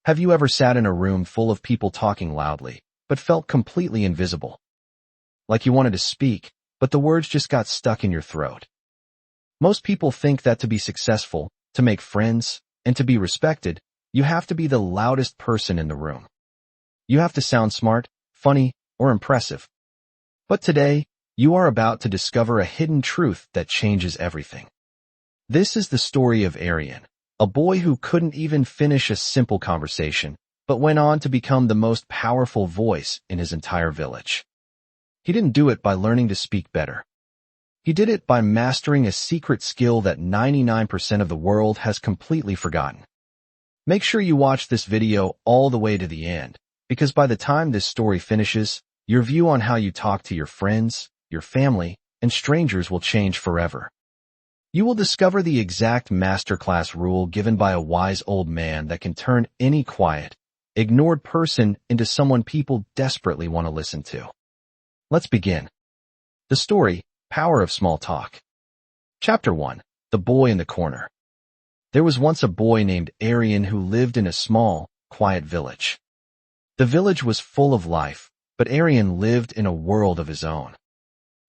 Have you ever sat in a room full of people talking loudly, but felt completely invisible? Like you wanted to speak, but the words just got stuck in your throat. Most people think that to be successful, to make friends, and to be respected, you have to be the loudest person in the room. You have to sound smart, funny, or impressive. But today, you are about to discover a hidden truth that changes everything. This is the story of Arian, a boy who couldn't even finish a simple conversation, but went on to become the most powerful voice in his entire village. He didn't do it by learning to speak better. He did it by mastering a secret skill that 99% of the world has completely forgotten. Make sure you watch this video all the way to the end, because by the time this story finishes, your view on how you talk to your friends, your family, and strangers will change forever. You will discover the exact masterclass rule given by a wise old man that can turn any quiet, ignored person into someone people desperately want to listen to. Let's begin. The story, Power of Small Talk. Chapter 1. The Boy in the Corner. There was once a boy named Arian who lived in a small, quiet village. The village was full of life, but Arian lived in a world of his own.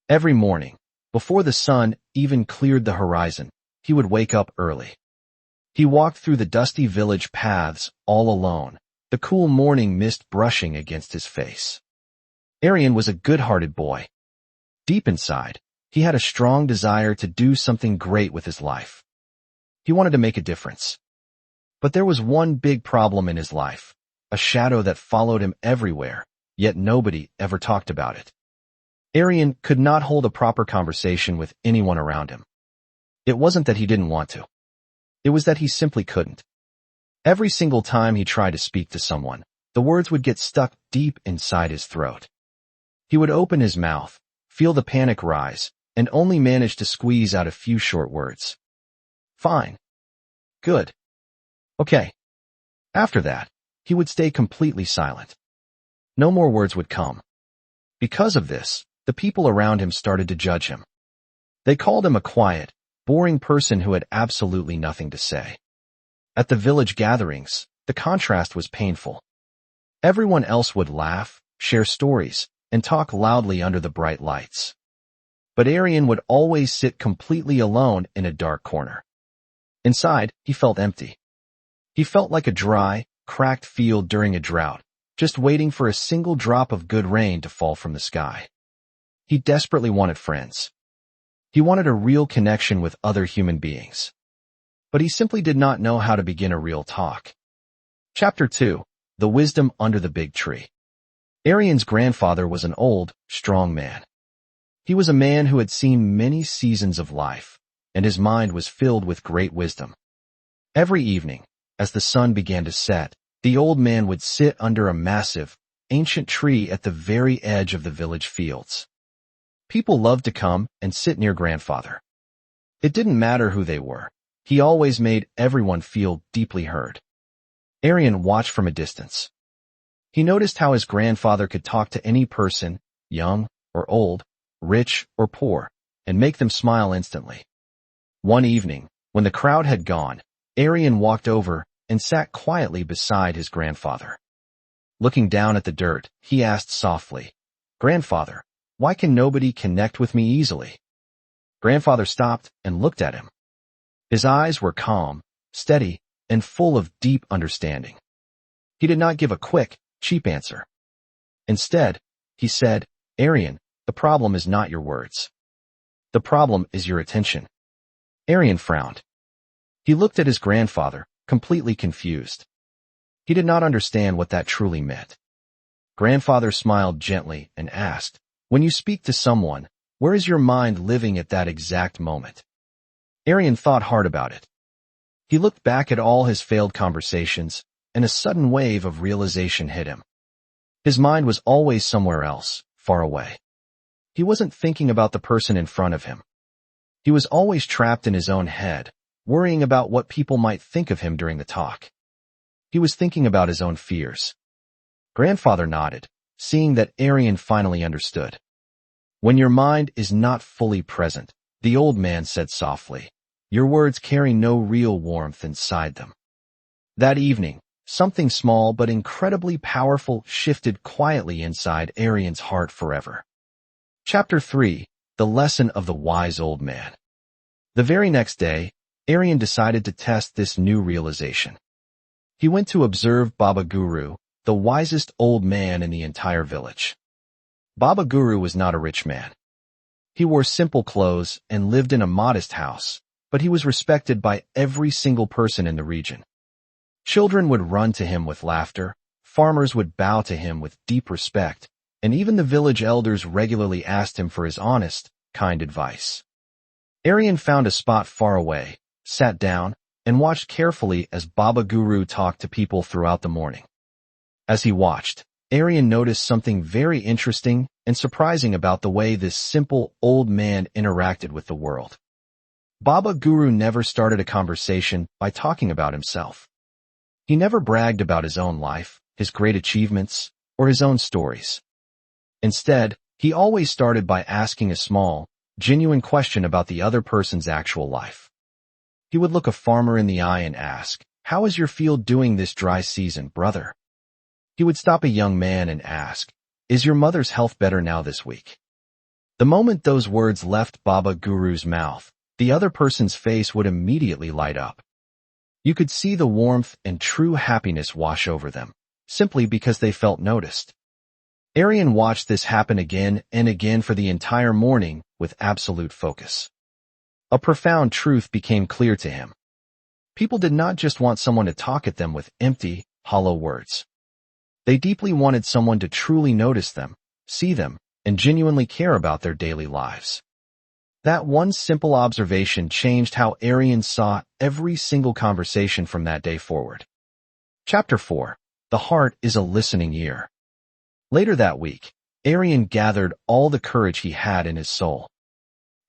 Every morning, before the sun even cleared the horizon, he would wake up early. He walked through the dusty village paths all alone, the cool morning mist brushing against his face. Arian was a good-hearted boy. Deep inside, he had a strong desire to do something great with his life. He wanted to make a difference. But there was one big problem in his life, a shadow that followed him everywhere, yet nobody ever talked about it. Arian could not hold a proper conversation with anyone around him. It wasn't that he didn't want to. It was that he simply couldn't. Every single time he tried to speak to someone, the words would get stuck deep inside his throat. He would open his mouth, feel the panic rise, and only manage to squeeze out a few short words. Fine. Good. Okay. After that, he would stay completely silent. No more words would come. Because of this, the people around him started to judge him. They called him a quiet, boring person who had absolutely nothing to say. At the village gatherings, the contrast was painful. Everyone else would laugh, share stories, and talk loudly under the bright lights. But Arian would always sit completely alone in a dark corner. Inside, he felt empty. He felt like a dry, cracked field during a drought, just waiting for a single drop of good rain to fall from the sky. He desperately wanted friends. He wanted a real connection with other human beings. But he simply did not know how to begin a real talk. Chapter 2. The Wisdom Under the Big Tree. Arian's grandfather was an old, strong man. He was a man who had seen many seasons of life, and his mind was filled with great wisdom. Every evening, as the sun began to set, the old man would sit under a massive, ancient tree at the very edge of the village fields. People loved to come and sit near grandfather. It didn't matter who they were. He always made everyone feel deeply heard. Arian watched from a distance. He noticed how his grandfather could talk to any person, young or old, rich or poor, and make them smile instantly. One evening, when the crowd had gone, Arian walked over and sat quietly beside his grandfather. Looking down at the dirt, he asked softly, "Grandfather, why can nobody connect with me easily?" Grandfather stopped and looked at him. His eyes were calm, steady, and full of deep understanding. He did not give a quick, cheap answer. Instead, he said, "Arian, the problem is not your words. The problem is your attention." Arian frowned. He looked at his grandfather, completely confused. He did not understand what that truly meant. Grandfather smiled gently and asked, "When you speak to someone, where is your mind living at that exact moment?" Arian thought hard about it. He looked back at all his failed conversations, and a sudden wave of realization hit him. His mind was always somewhere else, far away. He wasn't thinking about the person in front of him. He was always trapped in his own head, worrying about what people might think of him during the talk. He was thinking about his own fears. Grandfather nodded, seeing that Arian finally understood. "When your mind is not fully present," the old man said softly, "your words carry no real warmth inside them." That evening, something small but incredibly powerful shifted quietly inside Arian's heart forever. Chapter 3. The Lesson of the Wise Old Man. The very next day, Arian decided to test this new realization. He went to observe Baba Guru, the wisest old man in the entire village. Baba Guru was not a rich man. He wore simple clothes and lived in a modest house, but he was respected by every single person in the region. Children would run to him with laughter, farmers would bow to him with deep respect, and even the village elders regularly asked him for his honest, kind advice. Arian found a spot far away, sat down, and watched carefully as Baba Guru talked to people throughout the morning. As he watched, Arian noticed something very interesting and surprising about the way this simple old man interacted with the world. Baba Guru never started a conversation by talking about himself. He never bragged about his own life, his great achievements, or his own stories. Instead, he always started by asking a small, genuine question about the other person's actual life. He would look a farmer in the eye and ask, "How is your field doing this dry season, brother?" He would stop a young man and ask, "Is your mother's health better now this week?" The moment those words left Baba Guru's mouth, the other person's face would immediately light up. You could see the warmth and true happiness wash over them, simply because they felt noticed. Arian watched this happen again and again for the entire morning with absolute focus. A profound truth became clear to him. People did not just want someone to talk at them with empty, hollow words. They deeply wanted someone to truly notice them, see them, and genuinely care about their daily lives. That one simple observation changed how Arian saw every single conversation from that day forward. Chapter 4. The Heart is a Listening Ear. Later that week, Arian gathered all the courage he had in his soul.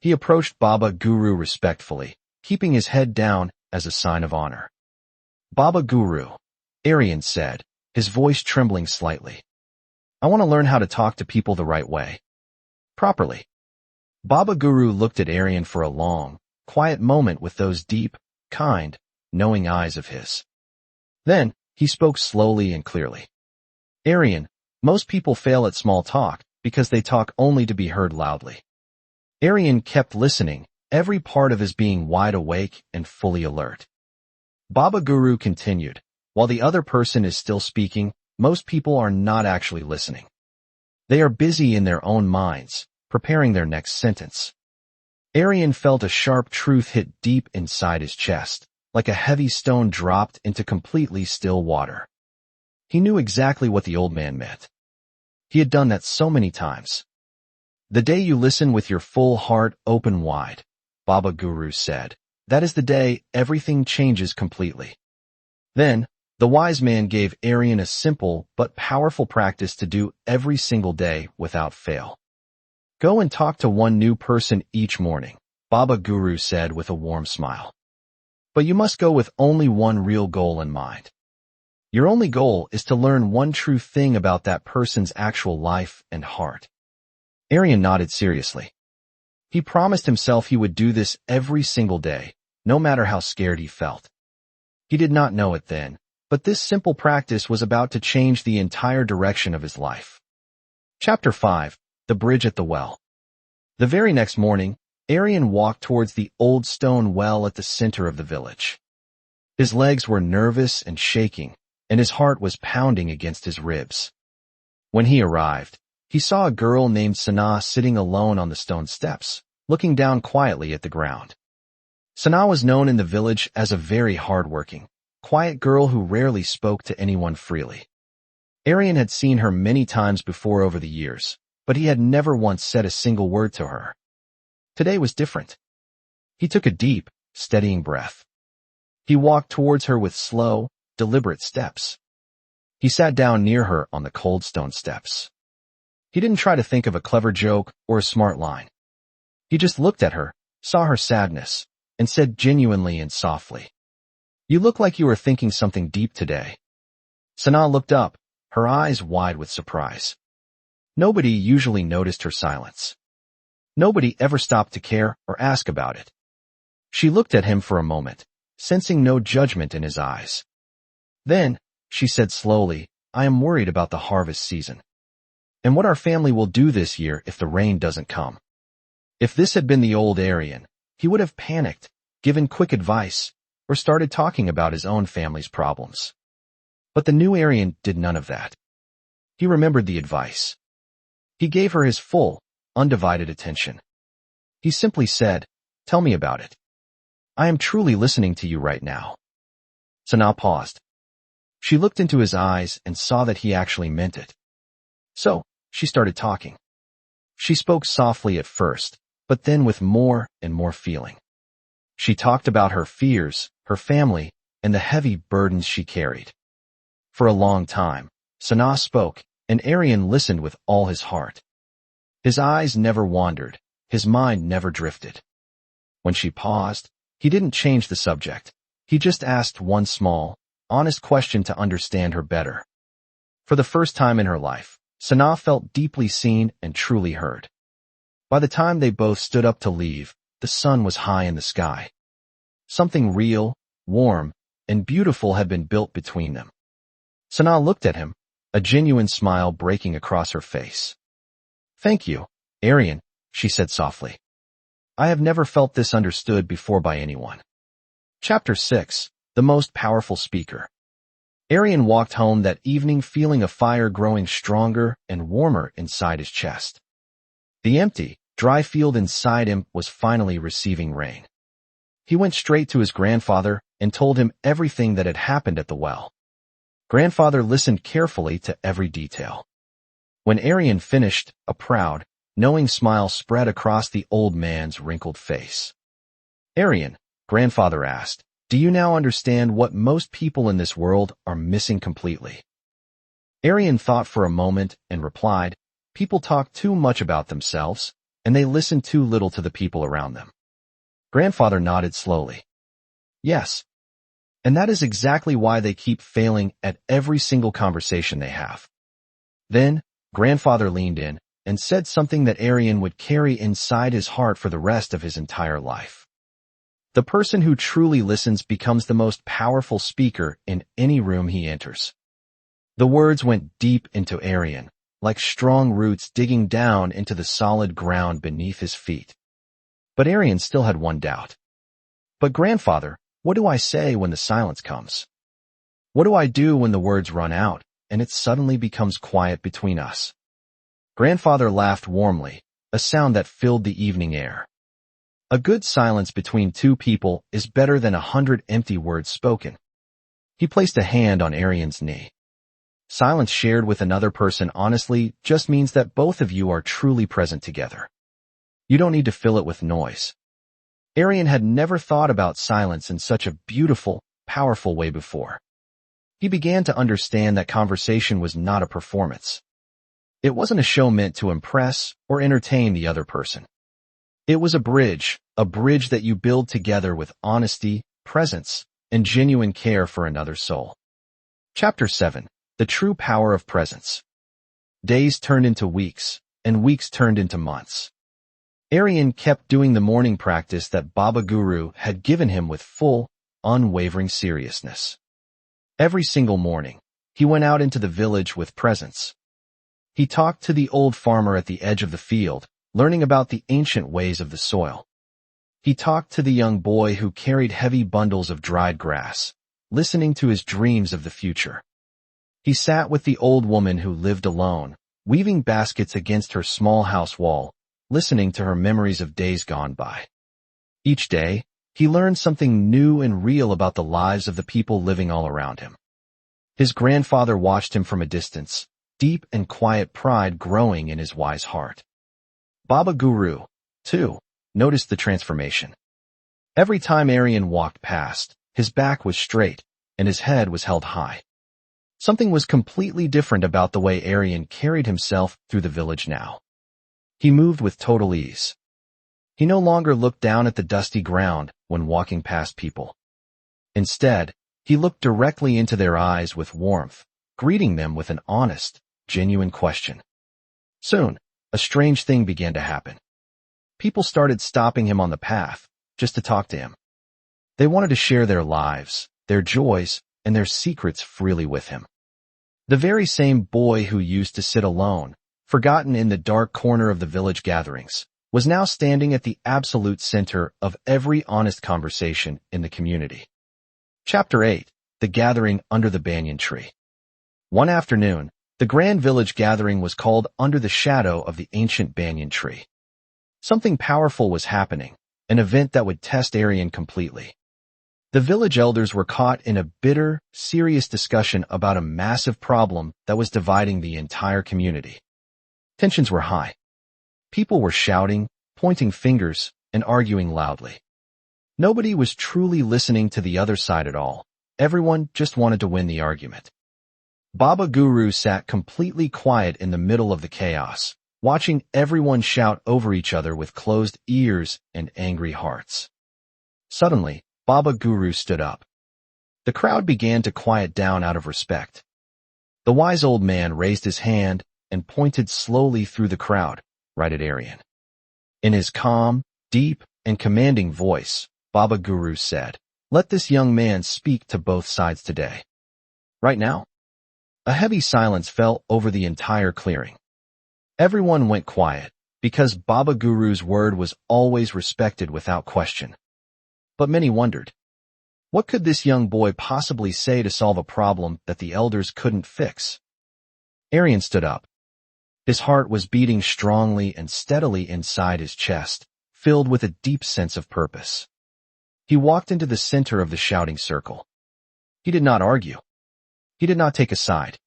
He approached Baba Guru respectfully, keeping his head down as a sign of honor. "Baba Guru," Arian said, his voice trembling slightly. "I want to learn how to talk to people the right way. Properly." Baba Guru looked at Arian for a long, quiet moment with those deep, kind, knowing eyes of his. Then, he spoke slowly and clearly. "Arian, most people fail at small talk because they talk only to be heard loudly." Arian kept listening, every part of his being wide awake and fully alert. Baba Guru continued, "While the other person is still speaking, most people are not actually listening. They are busy in their own minds, preparing their next sentence." Arian felt a sharp truth hit deep inside his chest, like a heavy stone dropped into completely still water. He knew exactly what the old man meant. He had done that so many times. "The day you listen with your full heart open wide," Baba Guru said, "that is the day everything changes completely." Then, the wise man gave Arian a simple but powerful practice to do every single day without fail. "Go and talk to one new person each morning," Baba Guru said with a warm smile. "But you must go with only one real goal in mind. Your only goal is to learn one true thing about that person's actual life and heart." Arian nodded seriously. He promised himself he would do this every single day, no matter how scared he felt. He did not know it then, but this simple practice was about to change the entire direction of his life. Chapter 5. The Bridge at the Well. The very next morning, Arian walked towards the old stone well at the center of the village. His legs were nervous and shaking, and his heart was pounding against his ribs. When he arrived, he saw a girl named Sana sitting alone on the stone steps, looking down quietly at the ground. Sana was known in the village as a very hard-working, quiet girl who rarely spoke to anyone freely. Arian had seen her many times before over the years, but he had never once said a single word to her. Today was different. He took a deep, steadying breath. He walked towards her with slow, deliberate steps. He sat down near her on the cold stone steps. He didn't try to think of a clever joke or a smart line. He just looked at her, saw her sadness, and said genuinely and softly, "You look like you are thinking something deep today." Sana looked up, her eyes wide with surprise. Nobody usually noticed her silence. Nobody ever stopped to care or ask about it. She looked at him for a moment, sensing no judgment in his eyes. Then, she said slowly, I am worried about the harvest season. And what our family will do this year if the rain doesn't come. If this had been the old Arian, he would have panicked, given quick advice, or started talking about his own family's problems. But the new Arian did none of that. He remembered the advice. He gave her his full, undivided attention. He simply said, tell me about it. I am truly listening to you right now. Sanaa paused. She looked into his eyes and saw that he actually meant it. So, she started talking. She spoke softly at first, but then with more and more feeling. She talked about her fears, her family, and the heavy burdens she carried. For a long time, Sanaa spoke, and Arian listened with all his heart. His eyes never wandered, his mind never drifted. When she paused, he didn't change the subject. He just asked one small, honest question to understand her better. For the first time in her life, Sanaa felt deeply seen and truly heard. By the time they both stood up to leave, the sun was high in the sky. Something real, warm, and beautiful had been built between them. Sanaa looked at him, a genuine smile breaking across her face. Thank you, Arian, she said softly. I have never felt this understood before by anyone. Chapter 6. The Most Powerful Speaker. Arian walked home that evening feeling a fire growing stronger and warmer inside his chest. The empty, dry field inside him was finally receiving rain. He went straight to his grandfather and told him everything that had happened at the well. Grandfather listened carefully to every detail. When Arian finished, a proud, knowing smile spread across the old man's wrinkled face. Arian, grandfather asked, do you now understand what most people in this world are missing completely? Arian thought for a moment and replied, people talk too much about themselves, and they listen too little to the people around them. Grandfather nodded slowly. Yes. And that is exactly why they keep failing at every single conversation they have. Then, grandfather leaned in and said something that Arian would carry inside his heart for the rest of his entire life. The person who truly listens becomes the most powerful speaker in any room he enters. The words went deep into Arian, like strong roots digging down into the solid ground beneath his feet. But Arian still had one doubt. But grandfather, what do I say when the silence comes? What do I do when the words run out and it suddenly becomes quiet between us? Grandfather laughed warmly, a sound that filled the evening air. A good silence between two people is better than 100 empty words spoken. He placed a hand on Arian's knee. Silence shared with another person honestly just means that both of you are truly present together. You don't need to fill it with noise. Arian had never thought about silence in such a beautiful, powerful way before. He began to understand that conversation was not a performance. It wasn't a show meant to impress or entertain the other person. It was a bridge that you build together with honesty, presence, and genuine care for another soul. Chapter 7. The True Power of Presence. Days turned into weeks, and weeks turned into months. Arian kept doing the morning practice that Baba Guru had given him with full, unwavering seriousness. Every single morning, he went out into the village with presence. He talked to the old farmer at the edge of the field, learning about the ancient ways of the soil. He talked to the young boy who carried heavy bundles of dried grass, listening to his dreams of the future. He sat with the old woman who lived alone, weaving baskets against her small house wall, listening to her memories of days gone by. Each day, he learned something new and real about the lives of the people living all around him. His grandfather watched him from a distance, deep and quiet pride growing in his wise heart. Baba Guru, too, noticed the transformation. Every time Arian walked past, his back was straight, and his head was held high. Something was completely different about the way Arian carried himself through the village now. He moved with total ease. He no longer looked down at the dusty ground when walking past people. Instead, he looked directly into their eyes with warmth, greeting them with an honest, genuine question. Soon, a strange thing began to happen. People started stopping him on the path, just to talk to him. They wanted to share their lives, their joys, and their secrets freely with him. The very same boy who used to sit alone, forgotten in the dark corner of the village gatherings, was now standing at the absolute center of every honest conversation in the community. Chapter 8. The Gathering Under the Banyan Tree. One afternoon, the grand village gathering was called under the shadow of the ancient banyan tree. Something powerful was happening, an event that would test Arian completely. The village elders were caught in a bitter, serious discussion about a massive problem that was dividing the entire community. Tensions were high. People were shouting, pointing fingers, and arguing loudly. Nobody was truly listening to the other side at all. Everyone just wanted to win the argument. Baba Guru sat completely quiet in the middle of the chaos, watching everyone shout over each other with closed ears and angry hearts. Suddenly, Baba Guru stood up. The crowd began to quiet down out of respect. The wise old man raised his hand and pointed slowly through the crowd, right at Arian. In his calm, deep, and commanding voice, Baba Guru said, "Let this young man speak to both sides today." Right now? A heavy silence fell over the entire clearing. Everyone went quiet, because Baba Guru's word was always respected without question. But many wondered, what could this young boy possibly say to solve a problem that the elders couldn't fix? Arian stood up. His heart was beating strongly and steadily inside his chest, filled with a deep sense of purpose. He walked into the center of the shouting circle. He did not argue. He did not take a side.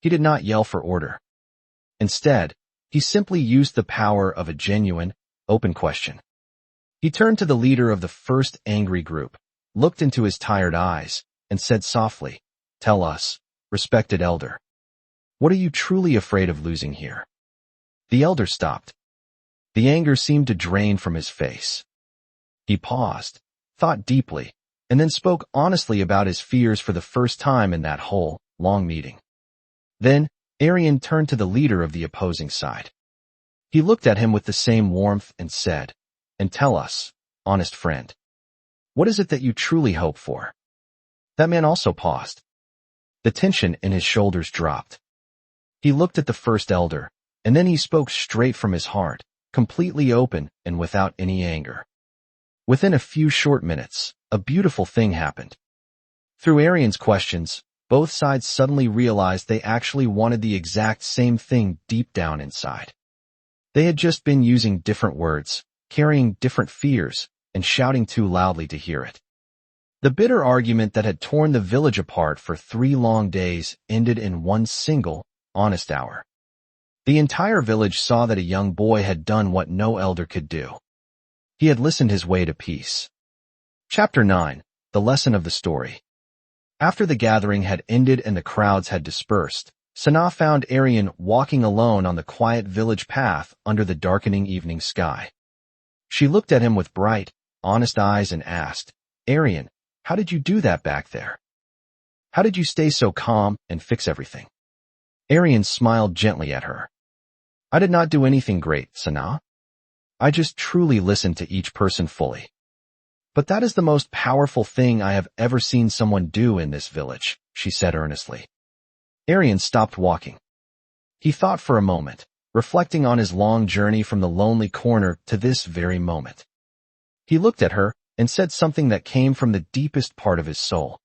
He did not yell for order. Instead, he simply used the power of a genuine, open question. He turned to the leader of the first angry group, looked into his tired eyes, and said softly, "Tell us, respected elder, what are you truly afraid of losing here?" The elder stopped. The anger seemed to drain from his face. He paused, thought deeply, and then spoke honestly about his fears for the first time in that whole, long meeting. Then, Arian turned to the leader of the opposing side. He looked at him with the same warmth and said, "And tell us, honest friend, what is it that you truly hope for?" That man also paused. The tension in his shoulders dropped. He looked at the first elder, and then he spoke straight from his heart, completely open and without any anger. Within a few short minutes, a beautiful thing happened. Through Arian's questions, both sides suddenly realized they actually wanted the exact same thing deep down inside. They had just been using different words, carrying different fears, and shouting too loudly to hear it. The bitter argument that had torn the village apart for 3 long days ended in one single, honest hour. The entire village saw that a young boy had done what no elder could do. He had listened his way to peace. Chapter 9. The Lesson of the Story. After the gathering had ended and the crowds had dispersed, Sana found Arian walking alone on the quiet village path under the darkening evening sky. She looked at him with bright, honest eyes and asked, "Arian, how did you do that back there? How did you stay so calm and fix everything?" Arian smiled gently at her. "I did not do anything great, Sana. I just truly listened to each person fully. But that is the most powerful thing I have ever seen someone do in this village," she said earnestly. Arian stopped walking. He thought for a moment, reflecting on his long journey from the lonely corner to this very moment. He looked at her and said something that came from the deepest part of his soul.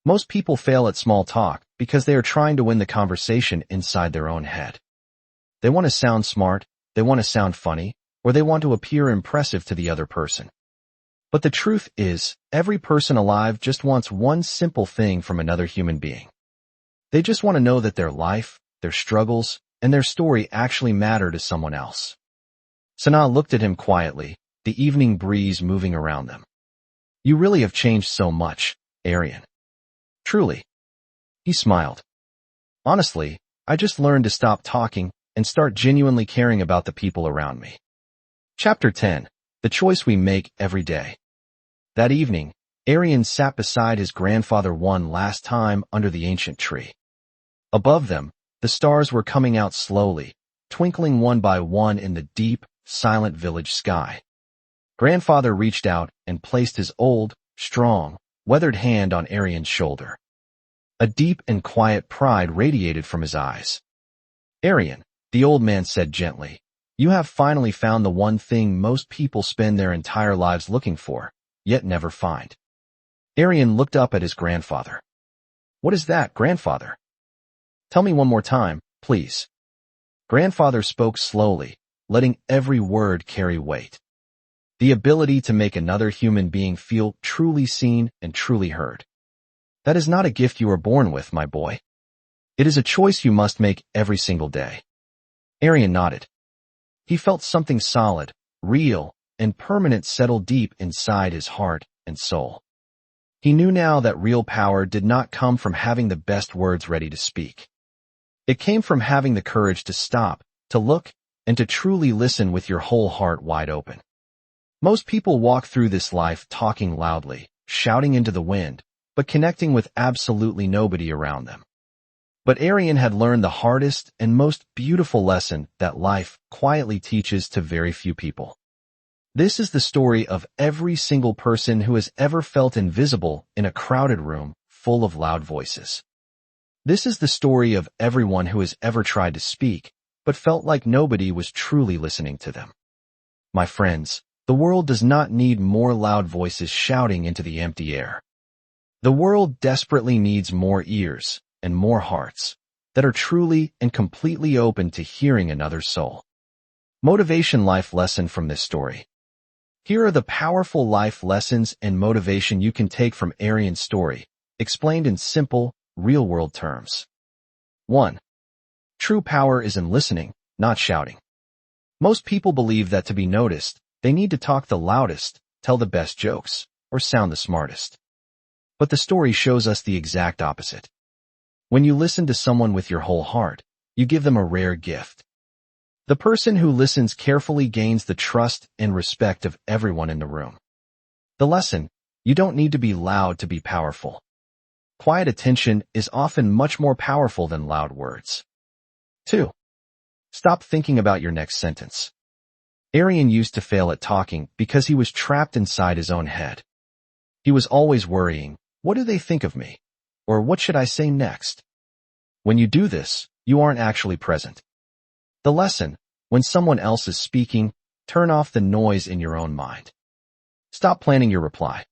Most people fail at small talk because they are trying to win the conversation inside their own head. They want to sound smart, they want to sound funny, or they want to appear impressive to the other person. But the truth is, every person alive just wants one simple thing from another human being. They just want to know that their life, their struggles, and their story actually matter to someone else. Sana looked at him quietly, the evening breeze moving around them. "You really have changed so much, Arian." "Truly." He smiled. "Honestly, I just learned to stop talking and start genuinely caring about the people around me." Chapter 10. The Choice We Make Every Day. That evening, Arian sat beside his grandfather one last time under the ancient tree. Above them, the stars were coming out slowly, twinkling one by one in the deep, silent village sky. Grandfather reached out and placed his old, strong, weathered hand on Arian's shoulder. A deep and quiet pride radiated from his eyes. "Arian," the old man said gently, "you have finally found the one thing most people spend their entire lives looking for, yet never find." Arian looked up at his grandfather. "What is that, grandfather? Tell me one more time, please." Grandfather spoke slowly, letting every word carry weight. "The ability to make another human being feel truly seen and truly heard. That is not a gift you are born with, my boy. It is a choice you must make every single day." Arian nodded. He felt something solid, real, and permanent settle deep inside his heart and soul. He knew now that real power did not come from having the best words ready to speak. It came from having the courage to stop, to look, and to truly listen with your whole heart wide open. Most people walk through this life talking loudly, shouting into the wind, but connecting with absolutely nobody around them. But Arian had learned the hardest and most beautiful lesson that life quietly teaches to very few people. This is the story of every single person who has ever felt invisible in a crowded room full of loud voices. This is the story of everyone who has ever tried to speak, but felt like nobody was truly listening to them. My friends, the world does not need more loud voices shouting into the empty air. The world desperately needs more ears and more hearts that are truly and completely open to hearing another soul. Motivation life lesson from this story. Here are the powerful life lessons and motivation you can take from Arian's story, explained in simple, real-world terms. 1. True power is in listening, not shouting. Most people believe that to be noticed, they need to talk the loudest, tell the best jokes, or sound the smartest. But the story shows us the exact opposite. When you listen to someone with your whole heart, you give them a rare gift. The person who listens carefully gains the trust and respect of everyone in the room. The lesson: you don't need to be loud to be powerful. Quiet attention is often much more powerful than loud words. 2. Stop thinking about your next sentence. Arian used to fail at talking because he was trapped inside his own head. He was always worrying, what do they think of me? Or what should I say next? When you do this, you aren't actually present. The lesson: when someone else is speaking, turn off the noise in your own mind. Stop planning your reply.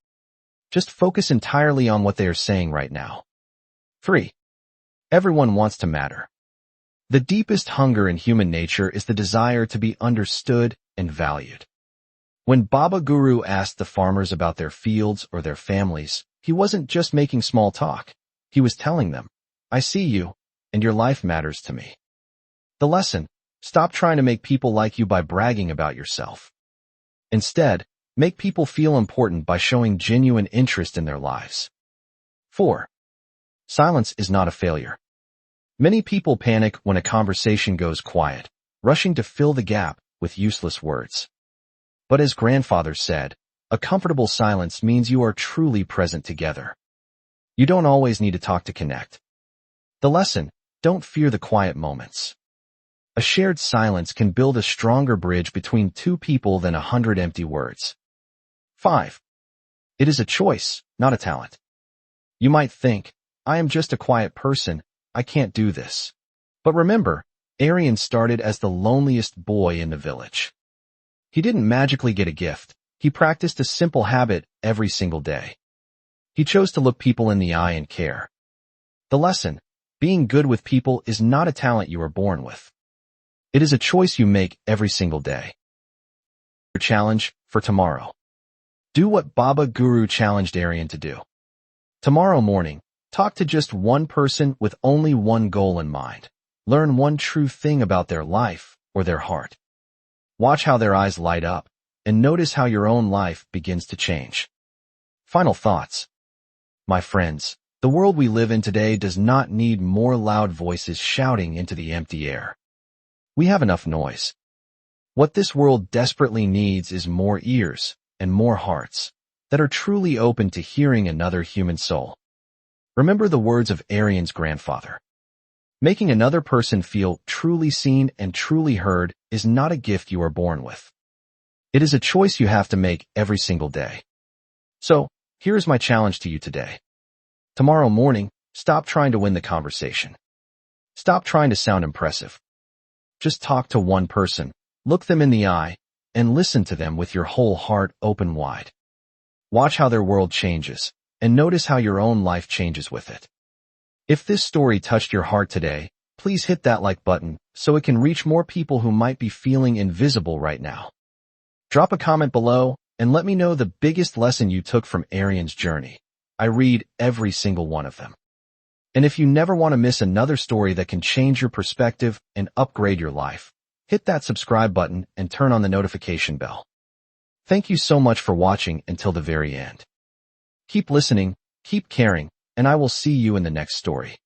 Just focus entirely on what they are saying right now. 3. Everyone wants to matter. The deepest hunger in human nature is the desire to be understood and valued. When Baba Guru asked the farmers about their fields or their families, he wasn't just making small talk. He was telling them, I see you, and your life matters to me. The lesson: stop trying to make people like you by bragging about yourself. Instead, make people feel important by showing genuine interest in their lives. 4. Silence is not a failure. Many people panic when a conversation goes quiet, rushing to fill the gap with useless words. But as grandfather said, a comfortable silence means you are truly present together. You don't always need to talk to connect. The lesson: don't fear the quiet moments. A shared silence can build a stronger bridge between two people than 100 empty words. 5. It is a choice, not a talent. You might think, I am just a quiet person, I can't do this. But remember, Arian started as the loneliest boy in the village. He didn't magically get a gift. He practiced a simple habit every single day. He chose to look people in the eye and care. The lesson: being good with people is not a talent you are born with. It is a choice you make every single day. Your challenge for tomorrow. Do what Baba Guru challenged Arian to do. Tomorrow morning, talk to just one person with only one goal in mind. Learn one true thing about their life or their heart. Watch how their eyes light up, and notice how your own life begins to change. Final thoughts. My friends, the world we live in today does not need more loud voices shouting into the empty air. We have enough noise. What this world desperately needs is more ears and more hearts that are truly open to hearing another human soul. Remember the words of Arian's grandfather. Making another person feel truly seen and truly heard is not a gift you are born with. It is a choice you have to make every single day. So, Here's my challenge to you today. Tomorrow morning, stop trying to win the conversation. Stop trying to sound impressive. Just talk to one person, look them in the eye, and listen to them with your whole heart open wide. Watch how their world changes, and notice how your own life changes with it. If this story touched your heart today, please hit that like button so it can reach more people who might be feeling invisible right now. Drop a comment below and let me know the biggest lesson you took from Arian's journey. I read every single one of them. And if you never want to miss another story that can change your perspective and upgrade your life, hit that subscribe button and turn on the notification bell. Thank you so much for watching until the very end. Keep listening, keep caring, and I will see you in the next story.